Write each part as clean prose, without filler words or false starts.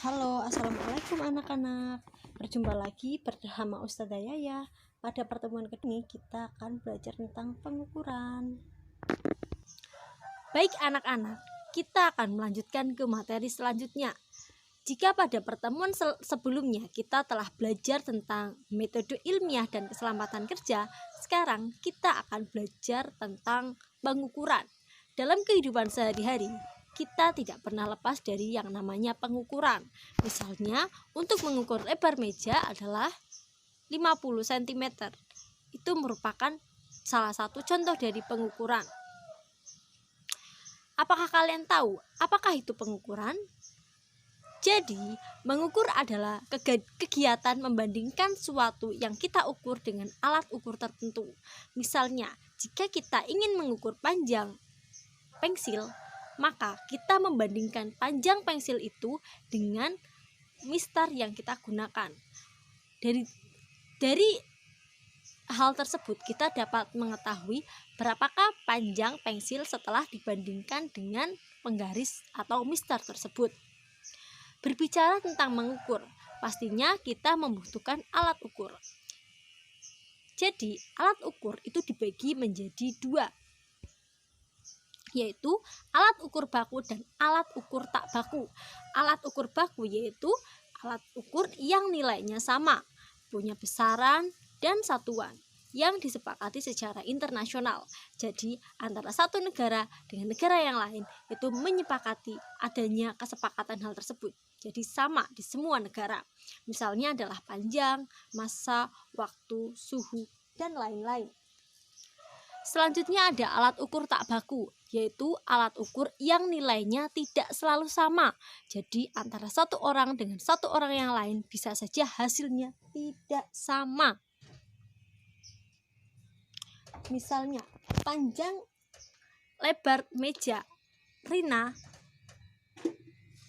Halo, assalamualaikum anak-anak. Berjumpa lagi bersama Ustazah Yaya. Pada pertemuan kali ini kita akan belajar tentang pengukuran. Baik anak-anak, kita akan melanjutkan ke materi selanjutnya. Jika pada pertemuan sebelumnya kita telah belajar tentang metode ilmiah dan keselamatan kerja, sekarang kita akan belajar tentang pengukuran. Dalam kehidupan sehari-hari, kita tidak pernah lepas dari yang namanya pengukuran. Misalnya, untuk mengukur lebar meja adalah 50 cm. Itu merupakan salah satu contoh dari pengukuran. Apakah kalian tahu apakah itu pengukuran? Jadi, mengukur adalah kegiatan membandingkan suatu yang kita ukur dengan alat ukur tertentu. Misalnya, jika kita ingin mengukur panjang pensil, maka kita membandingkan panjang pensil itu dengan mistar yang kita gunakan. Dari hal tersebut kita dapat mengetahui berapakah panjang pensil setelah dibandingkan dengan penggaris atau mistar tersebut. Berbicara tentang mengukur, pastinya kita membutuhkan alat ukur. Jadi, alat ukur itu dibagi menjadi dua, yaitu alat ukur baku dan alat ukur tak baku. Alat ukur baku yaitu alat ukur yang nilainya sama, punya besaran dan satuan yang disepakati secara internasional. Jadi antara satu negara dengan negara yang lain itu menyepakati adanya kesepakatan hal tersebut. Jadi sama di semua negara. Misalnya adalah panjang, massa, waktu, suhu, dan lain-lain. Selanjutnya ada alat ukur tak baku, yaitu alat ukur yang nilainya tidak selalu sama. Jadi antara satu orang dengan satu orang yang lain bisa saja hasilnya tidak sama. Misalnya, panjang lebar meja Rina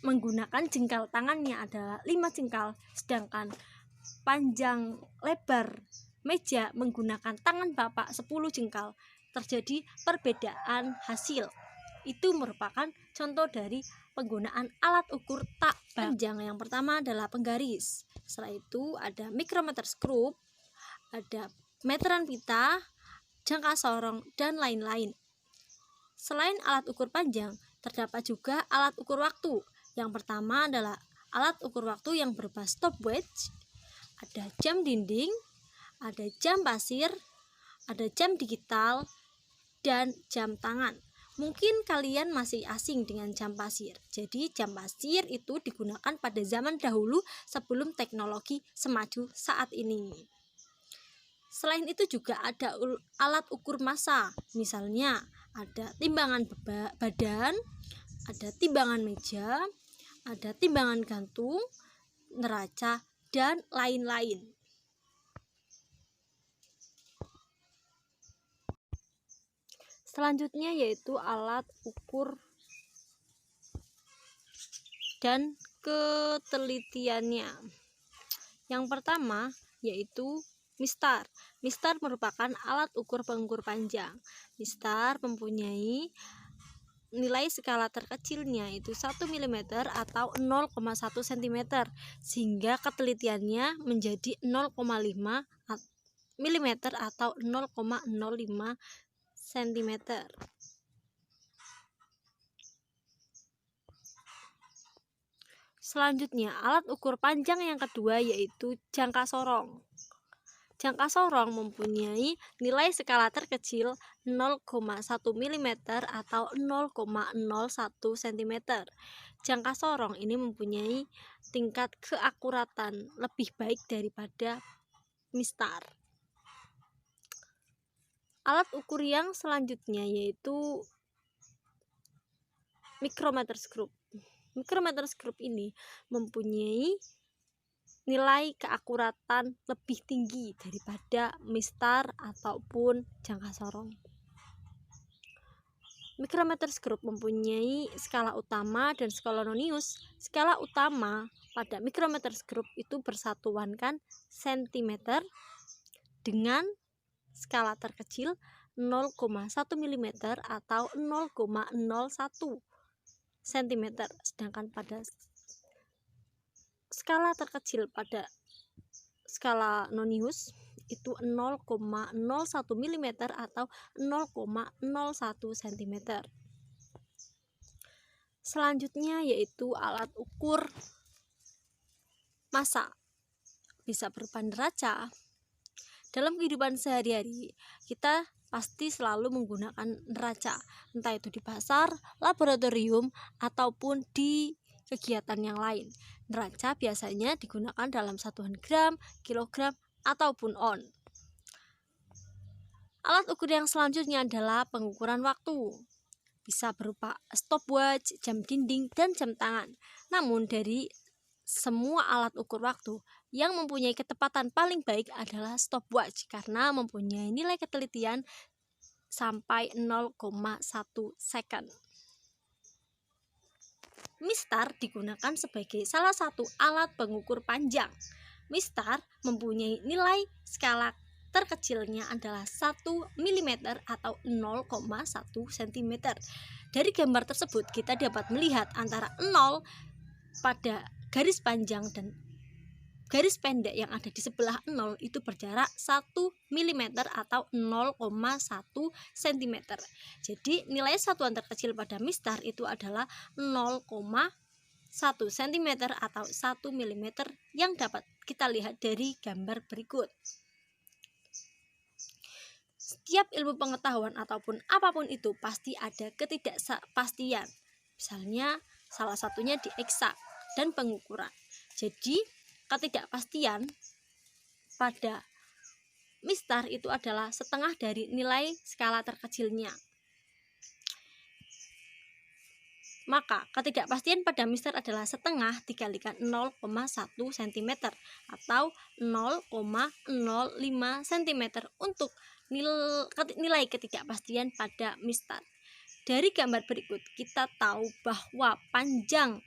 menggunakan jengkal tangannya adalah 5 jengkal, sedangkan panjang lebar meja menggunakan tangan Bapak 10 jengkal. Terjadi perbedaan hasil. Itu merupakan contoh dari penggunaan alat ukur tak panjang. Yang pertama adalah penggaris. Setelah itu ada mikrometer skrup, ada meteran pita, jangka sorong, dan lain-lain. Selain alat ukur panjang, terdapat juga alat ukur waktu. Yang pertama adalah alat ukur waktu yang berupa stopwatch, ada jam dinding, ada jam pasir, ada jam digital, dan jam tangan. Mungkin kalian masih asing dengan jam pasir. Jadi jam pasir itu digunakan pada zaman dahulu sebelum teknologi semaju saat ini. Selain itu juga ada alat ukur massa. Misalnya ada timbangan badan, ada timbangan meja, ada timbangan gantung, neraca, dan lain-lain. Selanjutnya yaitu alat ukur dan ketelitiannya. Yang pertama yaitu mistar. Mistar merupakan alat ukur pengukur panjang. Mistar mempunyai nilai skala terkecilnya itu 1 mm atau 0,1 cm, sehingga ketelitiannya menjadi 0,5 mm atau 0,05 cm. Selanjutnya, alat ukur panjang yang kedua yaitu jangka sorong. Jangka sorong mempunyai nilai skala terkecil 0,1 mm atau 0,01 cm. Jangka sorong ini mempunyai tingkat keakuratan lebih baik daripada mistar. Alat ukur yang selanjutnya yaitu mikrometer skrup. Mikrometer skrup ini mempunyai nilai keakuratan lebih tinggi daripada mistar ataupun jangka sorong. Mikrometer skrup mempunyai skala utama dan skala nonius. Skala utama pada mikrometer skrup itu bersatuankan cm dengan skala terkecil 0,1 mm atau 0,01 cm. Sedangkan pada skala terkecil pada skala nonius itu 0,01 mm atau 0,01 cm. Selanjutnya yaitu alat ukur massa, bisa berupa neraca. Dalam kehidupan sehari-hari kita pasti selalu menggunakan neraca, entah itu di pasar, laboratorium, ataupun di kegiatan yang lain. Neraca biasanya digunakan dalam satuan gram, kilogram, ataupun on. Alat ukur yang selanjutnya adalah pengukuran waktu, bisa berupa stopwatch, jam dinding, dan jam tangan. Namun dari semua alat ukur waktu yang mempunyai ketepatan paling baik adalah stopwatch karena mempunyai nilai ketelitian sampai 0,1 second. Mistar digunakan sebagai salah satu alat pengukur panjang. Mistar mempunyai nilai skala terkecilnya adalah 1 mm atau 0,1 cm. Dari gambar tersebut kita dapat melihat antara 0 pada garis panjang dan garis pendek yang ada di sebelah 0 itu berjarak 1 mm atau 0,1 cm. Jadi nilai satuan terkecil pada mistar itu adalah 0,1 cm atau 1 mm yang dapat kita lihat dari gambar berikut. Setiap ilmu pengetahuan ataupun apapun itu pasti ada ketidakpastian. Misalnya salah satunya di eksak dan pengukuran. Jadi ketidakpastian pada mistar itu adalah setengah dari nilai skala terkecilnya. Maka ketidakpastian pada mistar adalah setengah dikalikan 0,1 cm atau 0,05 cm untuk nilai ketidakpastian pada mistar. Dari gambar berikut kita tahu bahwa panjang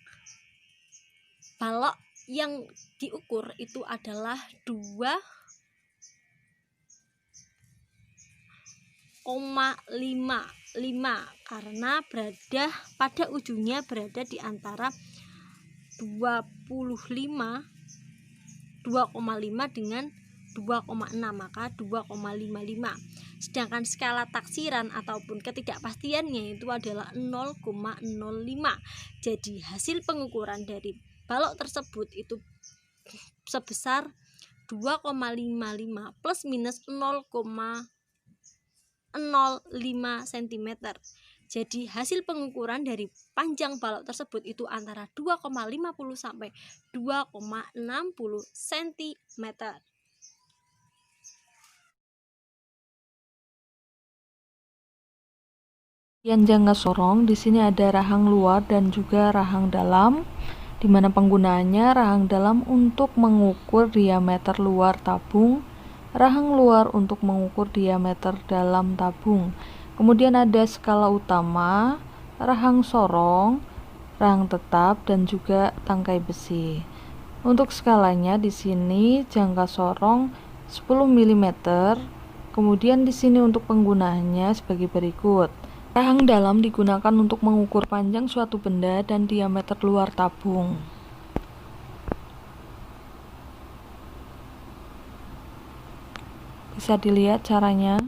balok yang diukur itu adalah 2,55 karena berada pada ujungnya berada di antara 2,5 dengan 2,6, maka 2,55. Sedangkan skala taksiran ataupun ketidakpastiannya itu adalah 0,05. Jadi hasil pengukuran dari balok tersebut itu sebesar 2,55 plus minus 0,05 cm. Jadi hasil pengukuran dari panjang balok tersebut itu antara 2,50 sampai 2,60 cm. Yang jangka sorong, di sini ada rahang luar dan juga rahang dalam, di mana penggunaannya rahang dalam untuk mengukur diameter luar tabung, rahang luar untuk mengukur diameter dalam tabung. Kemudian ada skala utama, rahang sorong, rahang tetap, dan juga tangkai besi. Untuk skalanya di sini jangka sorong 10 mm. Kemudian di sini untuk penggunaannya sebagai berikut. Rahang dalam digunakan untuk mengukur panjang suatu benda dan diameter luar tabung. Bisa dilihat caranya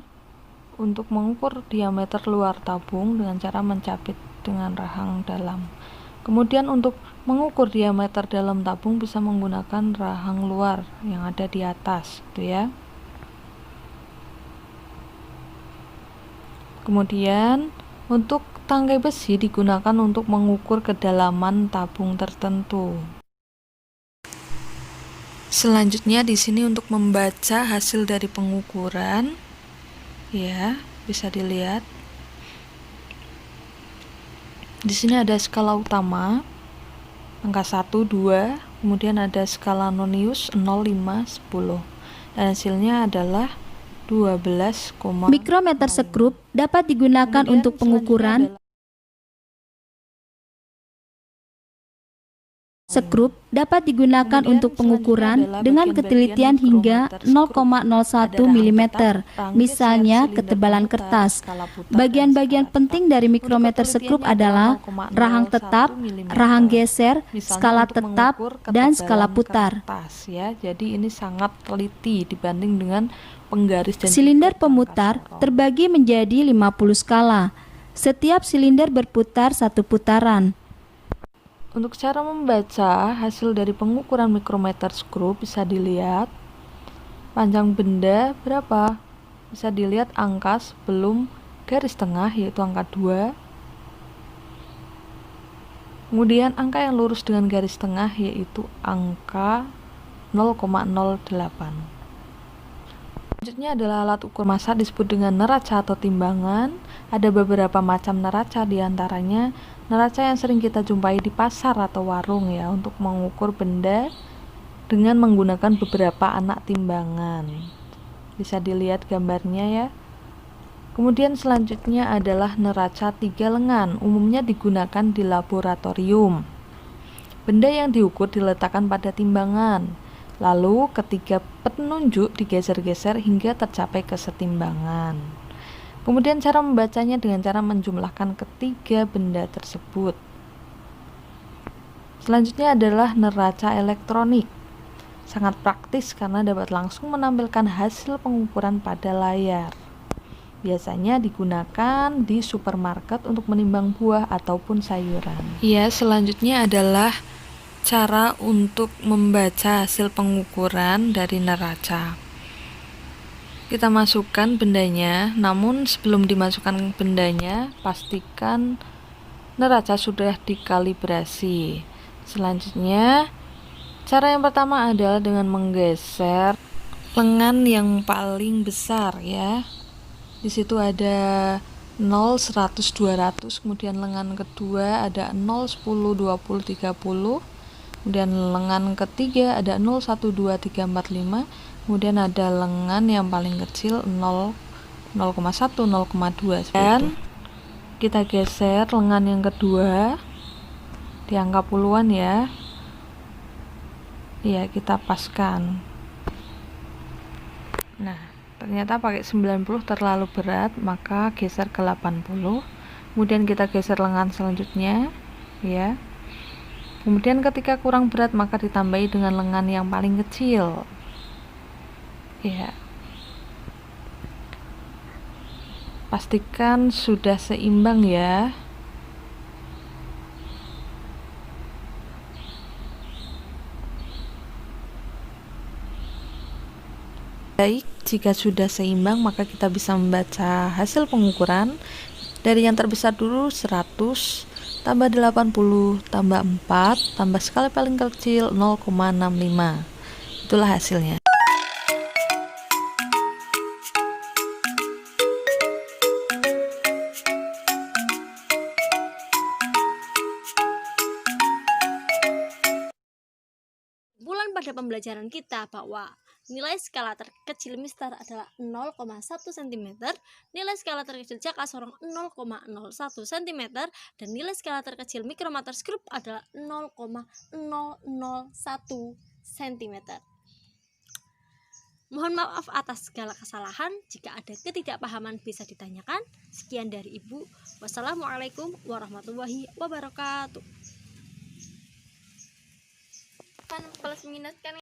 untuk mengukur diameter luar tabung dengan cara mencapit dengan rahang dalam. Kemudian untuk mengukur diameter dalam tabung bisa menggunakan rahang luar yang ada di atas, gitu ya. Kemudian untuk tangkai besi digunakan untuk mengukur kedalaman tabung tertentu. Selanjutnya di sini untuk membaca hasil dari pengukuran, ya, bisa dilihat. Di sini ada skala utama angka 1, 2, kemudian ada skala nonius 0, 5, 10. Dan hasilnya adalah 12, mikrometer sekrup dapat digunakan untuk pengukuran Sekrup dapat digunakan Kemudian untuk pengukuran selanjutnya adalah dengan bagian-bagian ketelitian hingga mikrometer skrup. 0,01 mm, Rangkis, misalnya silinder ketebalan pemutar, kertas. skala putar, Bagian-bagian dan skala penting tetap. dari Untuk mikrometer sekrup ketelitiannya adalah 0,01 rahang tetap, mm. rahang geser, Misalnya skala untuk tetap, mengukur dan skala ketebalan putar. kertas, ya. Jadi ini sangat teliti dibanding dengan penggaris dan Silinder juga pemutar jangka sorong. terbagi menjadi 50 skala. Setiap silinder berputar satu putaran. Untuk cara membaca hasil dari pengukuran mikrometer skrup bisa dilihat panjang benda berapa. Bisa dilihat angka sebelum garis tengah yaitu angka 2. Kemudian angka yang lurus dengan garis tengah yaitu angka 0,08. Selanjutnya adalah alat ukur massa disebut dengan neraca atau timbangan. Ada beberapa macam neraca, diantaranya neraca yang sering kita jumpai di pasar atau warung ya, untuk mengukur benda dengan menggunakan beberapa anak timbangan. Bisa dilihat gambarnya ya. Kemudian selanjutnya adalah neraca 3 lengan, umumnya digunakan di laboratorium. Benda yang diukur diletakkan pada timbangan. Lalu ketiga penunjuk digeser-geser hingga tercapai kesetimbangan. Kemudian cara membacanya dengan cara menjumlahkan ketiga benda tersebut. Selanjutnya adalah neraca elektronik. Sangat praktis karena dapat langsung menampilkan hasil pengukuran pada layar. Biasanya digunakan di supermarket untuk menimbang buah ataupun sayuran. Ya, selanjutnya adalah cara untuk membaca hasil pengukuran dari neraca. Kita masukkan bendanya, namun sebelum dimasukkan bendanya, pastikan neraca sudah dikalibrasi. Selanjutnya, cara yang pertama adalah dengan menggeser lengan yang paling besar ya. Di situ ada 0, 100, 200, kemudian lengan kedua ada 0, 10, 20, 30. Kemudian lengan ketiga ada 0, 1, 2, 3, 4, 5. Kemudian ada lengan yang paling kecil 0, 0,1, 0,2. Dan kita geser lengan yang kedua di angka puluhan ya. Ya, kita paskan. Nah, ternyata pakai 90 terlalu berat, maka geser ke 80. Kemudian kita geser lengan selanjutnya ya. Kemudian ketika kurang berat maka ditambahi dengan lengan yang paling kecil. Ya. Pastikan sudah seimbang ya. Baik, jika sudah seimbang maka kita bisa membaca hasil pengukuran. Dari yang terbesar dulu 100 tambah 80 tambah 4 tambah skala paling kecil 0,65. Itulah hasilnya. Bulan pada pembelajaran kita bahwa nilai skala terkecil Mister adalah 0,1 cm, nilai skala terkecil jaka sorong 0,01 cm, dan nilai skala terkecil mikrometer skrup adalah 0,001 cm. Mohon maaf atas segala kesalahan, jika ada ketidakpahaman bisa ditanyakan. Sekian dari Ibu. Wassalamualaikum warahmatullahi wabarakatuh. Kan plus minus kan